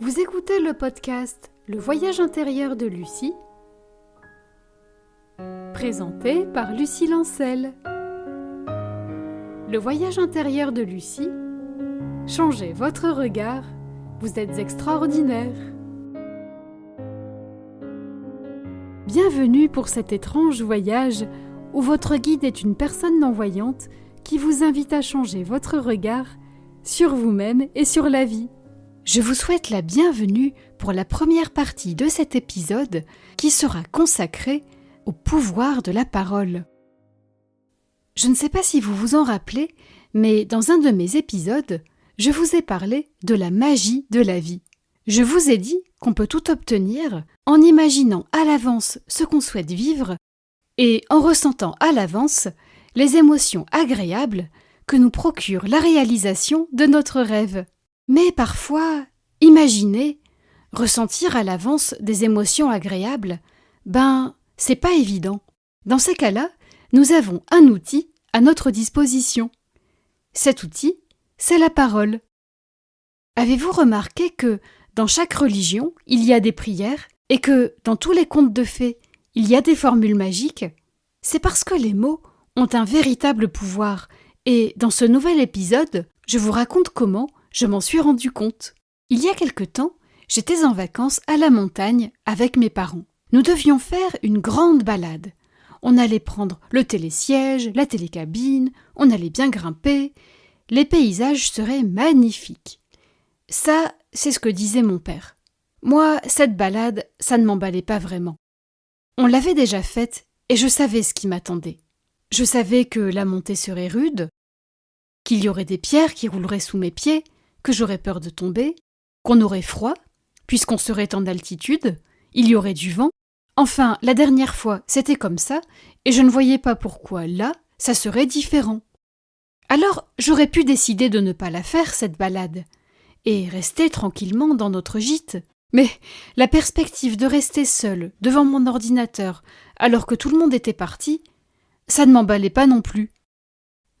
Vous écoutez le podcast Le voyage intérieur de Lucie, présenté par Lucie Lancel. Le voyage intérieur de Lucie, changez votre regard, vous êtes extraordinaire. Bienvenue pour cet étrange voyage où votre guide est une personne non-voyante qui vous invite à changer votre regard sur vous-même et sur la vie. Je vous souhaite la bienvenue pour la première partie de cet épisode qui sera consacrée au pouvoir de la parole. Je ne sais pas si vous vous en rappelez, mais dans un de mes épisodes, je vous ai parlé de la magie de la vie. Je vous ai dit qu'on peut tout obtenir en imaginant à l'avance ce qu'on souhaite vivre et en ressentant à l'avance les émotions agréables que nous procure la réalisation de notre rêve. Mais parfois, imaginer, ressentir à l'avance des émotions agréables, c'est pas évident. Dans ces cas-là, nous avons un outil à notre disposition. Cet outil, c'est la parole. Avez-vous remarqué que dans chaque religion, il y a des prières et que dans tous les contes de fées, il y a des formules magiques? C'est parce que les mots ont un véritable pouvoir et dans ce nouvel épisode, je vous raconte comment je m'en suis rendu compte. Il y a quelque temps, j'étais en vacances à la montagne avec mes parents. Nous devions faire une grande balade. On allait prendre le télésiège, la télécabine, on allait bien grimper. Les paysages seraient magnifiques. Ça, c'est ce que disait mon père. Moi, cette balade, ça ne m'emballait pas vraiment. On l'avait déjà faite et je savais ce qui m'attendait. Je savais que la montée serait rude, qu'il y aurait des pierres qui rouleraient sous mes pieds, que j'aurais peur de tomber, qu'on aurait froid, puisqu'on serait en altitude, il y aurait du vent. Enfin, la dernière fois, c'était comme ça, et je ne voyais pas pourquoi là, ça serait différent. Alors, j'aurais pu décider de ne pas la faire, cette balade, et rester tranquillement dans notre gîte. Mais la perspective de rester seule devant mon ordinateur, alors que tout le monde était parti, ça ne m'emballait pas non plus.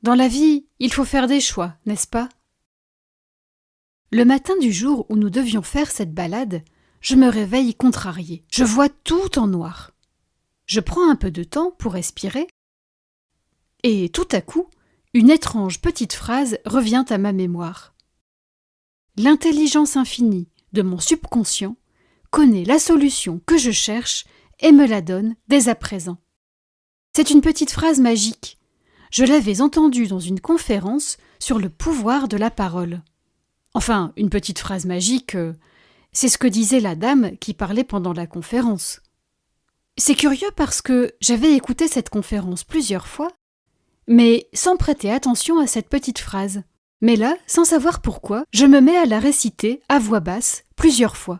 Dans la vie, il faut faire des choix, n'est-ce pas? Le matin du jour où nous devions faire cette balade, je me réveille contrariée. Je vois tout en noir. Je prends un peu de temps pour respirer et tout à coup, une étrange petite phrase revient à ma mémoire. L'intelligence infinie de mon subconscient connaît la solution que je cherche et me la donne dès à présent. C'est une petite phrase magique. Je l'avais entendue dans une conférence sur le pouvoir de la parole. Enfin, une petite phrase magique, c'est ce que disait la dame qui parlait pendant la conférence. C'est curieux parce que j'avais écouté cette conférence plusieurs fois, mais sans prêter attention à cette petite phrase. Mais là, sans savoir pourquoi, je me mets à la réciter à voix basse plusieurs fois.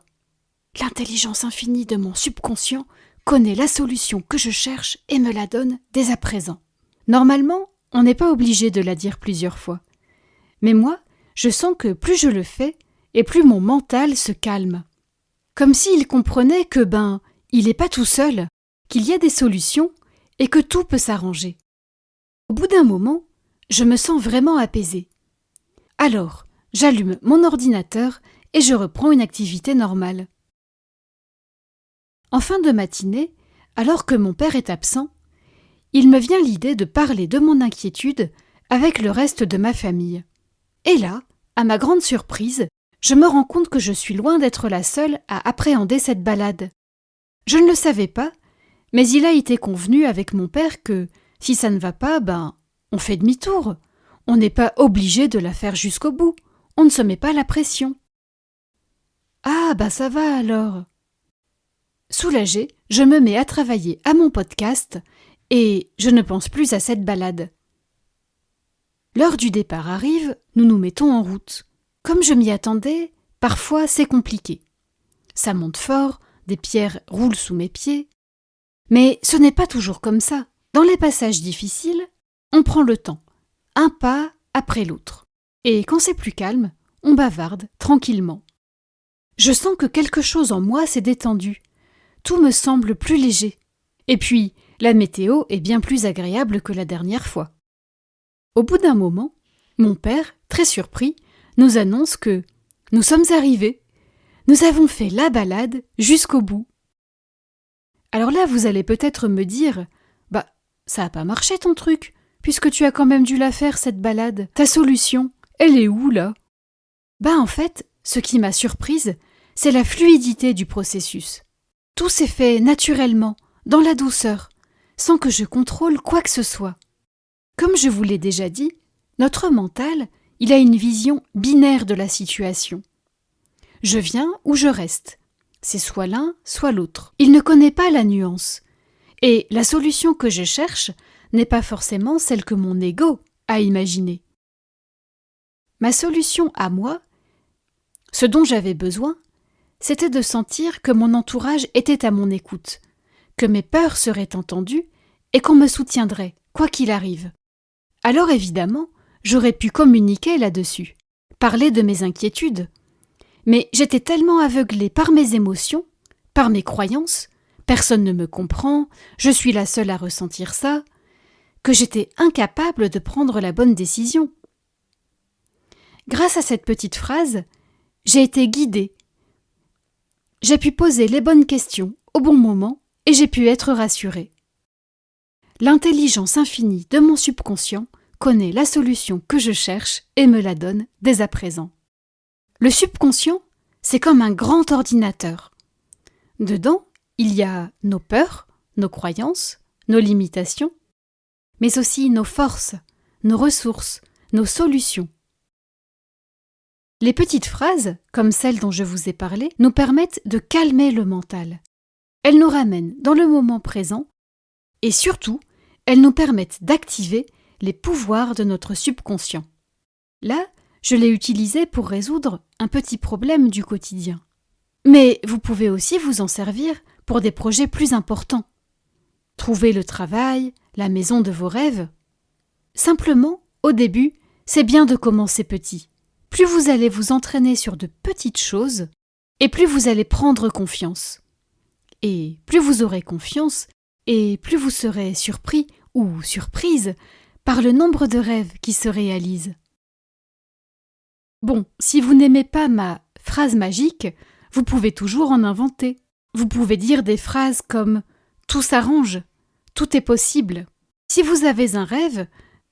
L'intelligence infinie de mon subconscient connaît la solution que je cherche et me la donne dès à présent. Normalement, on n'est pas obligé de la dire plusieurs fois. Mais moi, je sens que plus je le fais, et plus mon mental se calme. Comme s'il comprenait que, il n'est pas tout seul, qu'il y a des solutions, et que tout peut s'arranger. Au bout d'un moment, je me sens vraiment apaisée. Alors, j'allume mon ordinateur et je reprends une activité normale. En fin de matinée, alors que mon père est absent, il me vient l'idée de parler de mon inquiétude avec le reste de ma famille. Et là, à ma grande surprise, je me rends compte que je suis loin d'être la seule à appréhender cette balade. Je ne le savais pas, mais il a été convenu avec mon père que, si ça ne va pas, on fait demi-tour. On n'est pas obligé de la faire jusqu'au bout. On ne se met pas la pression. Ah, ça va alors. Soulagée, je me mets à travailler à mon podcast et je ne pense plus à cette balade. L'heure du départ arrive, nous nous mettons en route. Comme je m'y attendais, parfois c'est compliqué. Ça monte fort, des pierres roulent sous mes pieds. Mais ce n'est pas toujours comme ça. Dans les passages difficiles, on prend le temps, un pas après l'autre. Et quand c'est plus calme, on bavarde tranquillement. Je sens que quelque chose en moi s'est détendu. Tout me semble plus léger. Et puis, la météo est bien plus agréable que la dernière fois. Au bout d'un moment, mon père, très surpris, nous annonce que nous sommes arrivés. Nous avons fait la balade jusqu'au bout. Alors là, vous allez peut-être me dire « Bah, ça n'a pas marché ton truc, puisque tu as quand même dû la faire cette balade. Ta solution, elle est où là ?» Bah en fait, ce qui m'a surprise, c'est la fluidité du processus. Tout s'est fait naturellement, dans la douceur, sans que je contrôle quoi que ce soit. Comme je vous l'ai déjà dit, notre mental, il a une vision binaire de la situation. Je viens ou je reste. C'est soit l'un, soit l'autre. Il ne connaît pas la nuance. Et la solution que je cherche n'est pas forcément celle que mon ego a imaginée. Ma solution à moi, ce dont j'avais besoin, c'était de sentir que mon entourage était à mon écoute, que mes peurs seraient entendues et qu'on me soutiendrait, quoi qu'il arrive. Alors évidemment, j'aurais pu communiquer là-dessus, parler de mes inquiétudes. Mais j'étais tellement aveuglée par mes émotions, par mes croyances, personne ne me comprend, je suis la seule à ressentir ça, que j'étais incapable de prendre la bonne décision. Grâce à cette petite phrase, j'ai été guidée. J'ai pu poser les bonnes questions au bon moment et j'ai pu être rassurée. L'intelligence infinie de mon subconscient connaît la solution que je cherche et me la donne dès à présent. Le subconscient, c'est comme un grand ordinateur. Dedans, il y a nos peurs, nos croyances, nos limitations, mais aussi nos forces, nos ressources, nos solutions. Les petites phrases, comme celles dont je vous ai parlé, nous permettent de calmer le mental. Elles nous ramènent dans le moment présent et surtout, elles nous permettent d'activer les pouvoirs de notre subconscient. Là, je l'ai utilisé pour résoudre un petit problème du quotidien. Mais vous pouvez aussi vous en servir pour des projets plus importants. Trouver le travail, la maison de vos rêves. Simplement, au début, c'est bien de commencer petit. Plus vous allez vous entraîner sur de petites choses, et plus vous allez prendre confiance. Et plus vous aurez confiance, et plus vous serez surpris ou surprise par le nombre de rêves qui se réalisent. Bon, si vous n'aimez pas ma phrase magique, vous pouvez toujours en inventer. Vous pouvez dire des phrases comme « tout s'arrange »,« tout est possible ». Si vous avez un rêve,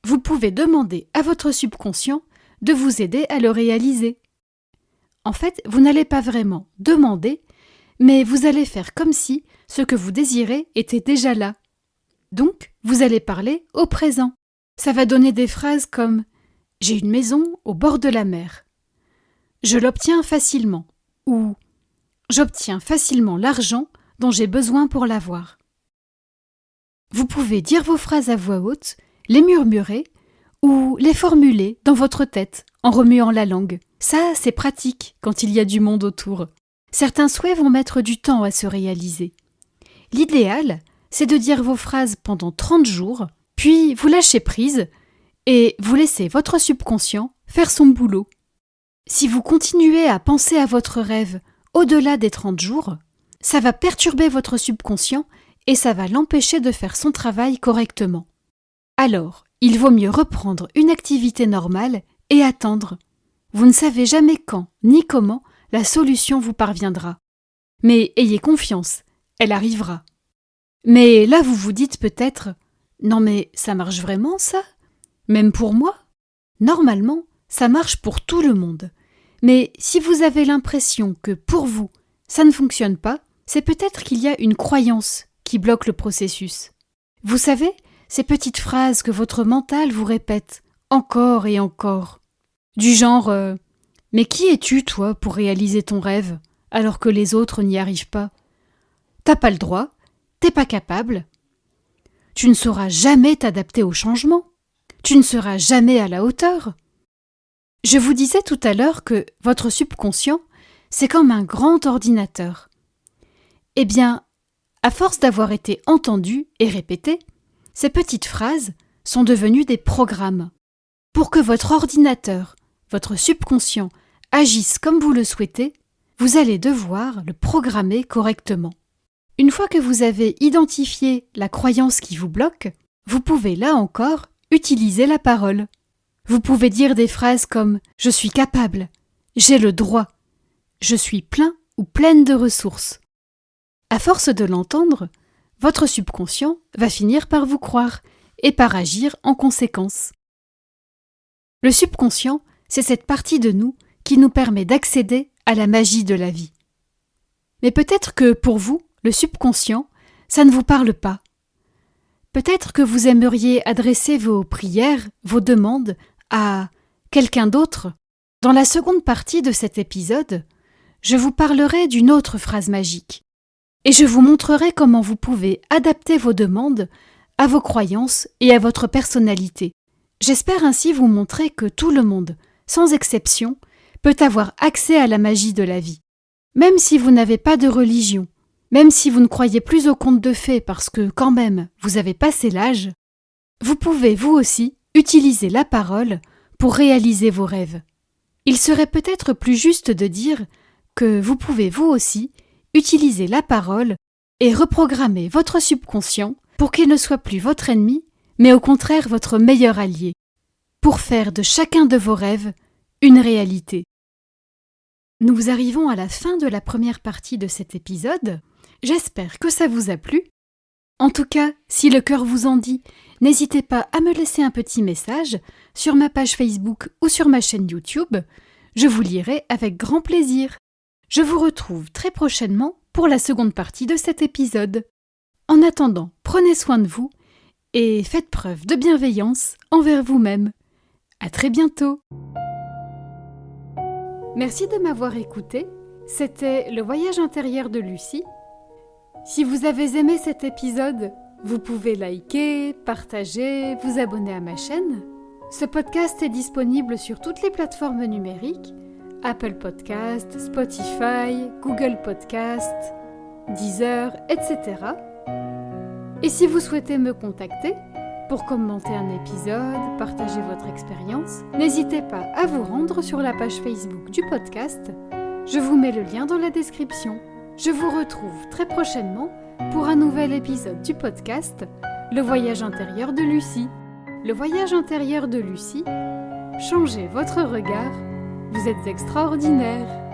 vous pouvez demander à votre subconscient de vous aider à le réaliser. En fait, vous n'allez pas vraiment demander, mais vous allez faire comme si ce que vous désirez était déjà là. Donc, vous allez parler au présent. Ça va donner des phrases comme « j'ai une maison au bord de la mer »,« je l'obtiens facilement » ou « j'obtiens facilement l'argent dont j'ai besoin pour l'avoir ». Vous pouvez dire vos phrases à voix haute, les murmurer ou les formuler dans votre tête en remuant la langue. Ça, c'est pratique quand il y a du monde autour. Certains souhaits vont mettre du temps à se réaliser. L'idéal, c'est de dire vos phrases pendant 30 jours, puis vous lâchez prise et vous laissez votre subconscient faire son boulot. Si vous continuez à penser à votre rêve au-delà des 30 jours, ça va perturber votre subconscient et ça va l'empêcher de faire son travail correctement. Alors, il vaut mieux reprendre une activité normale et attendre. Vous ne savez jamais quand ni comment la solution vous parviendra. Mais ayez confiance, elle arrivera. Mais là, vous vous dites peut-être « Non mais ça marche vraiment ça ? Même pour moi ?» Normalement, ça marche pour tout le monde. Mais si vous avez l'impression que pour vous, ça ne fonctionne pas, c'est peut-être qu'il y a une croyance qui bloque le processus. Vous savez, ces petites phrases que votre mental vous répète encore et encore. Du genre « Mais qui es-tu, toi, pour réaliser ton rêve, alors que les autres n'y arrivent pas ? T'as pas le droit, t'es pas capable. Tu ne sauras jamais t'adapter au changement. Tu ne seras jamais à la hauteur. » Je vous disais tout à l'heure que votre subconscient, c'est comme un grand ordinateur. Eh bien, à force d'avoir été entendues et répétées, ces petites phrases sont devenues des programmes. Pour que votre ordinateur, votre subconscient, agisse comme vous le souhaitez, vous allez devoir le programmer correctement. Une fois que vous avez identifié la croyance qui vous bloque, vous pouvez là encore utiliser la parole. Vous pouvez dire des phrases comme « Je suis capable »,« J'ai le droit »,« Je suis plein ou pleine de ressources. À force de l'entendre, votre subconscient va finir par vous croire et par agir en conséquence. Le subconscient, c'est cette partie de nous qui nous permet d'accéder à la magie de la vie. Mais peut-être que pour vous, le subconscient, ça ne vous parle pas. Peut-être que vous aimeriez adresser vos prières, vos demandes à quelqu'un d'autre. Dans la seconde partie de cet épisode, je vous parlerai d'une autre phrase magique et je vous montrerai comment vous pouvez adapter vos demandes à vos croyances et à votre personnalité. J'espère ainsi vous montrer que tout le monde, sans exception, peut avoir accès à la magie de la vie. Même si vous n'avez pas de religion, même si vous ne croyez plus aux contes de fées parce que, quand même, vous avez passé l'âge, vous pouvez, vous aussi, utiliser la parole pour réaliser vos rêves. Il serait peut-être plus juste de dire que vous pouvez, vous aussi, utiliser la parole et reprogrammer votre subconscient pour qu'il ne soit plus votre ennemi, mais au contraire votre meilleur allié, pour faire de chacun de vos rêves une réalité. Nous arrivons à la fin de la première partie de cet épisode. J'espère que ça vous a plu. En tout cas, si le cœur vous en dit, n'hésitez pas à me laisser un petit message sur ma page Facebook ou sur ma chaîne YouTube. Je vous lirai avec grand plaisir. Je vous retrouve très prochainement pour la seconde partie de cet épisode. En attendant, prenez soin de vous et faites preuve de bienveillance envers vous-même. À très bientôt. Merci de m'avoir écouté. C'était le voyage intérieur de Lucie. Si vous avez aimé cet épisode, vous pouvez liker, partager, vous abonner à ma chaîne. Ce podcast est disponible sur toutes les plateformes numériques, Apple Podcast, Spotify, Google Podcast, Deezer, etc. Et si vous souhaitez me contacter pour commenter un épisode, partager votre expérience, n'hésitez pas à vous rendre sur la page Facebook du podcast. Je vous mets le lien dans la description. Je vous retrouve très prochainement pour un nouvel épisode du podcast Le voyage intérieur de Lucie. Le voyage intérieur de Lucie, changez votre regard, vous êtes extraordinaire.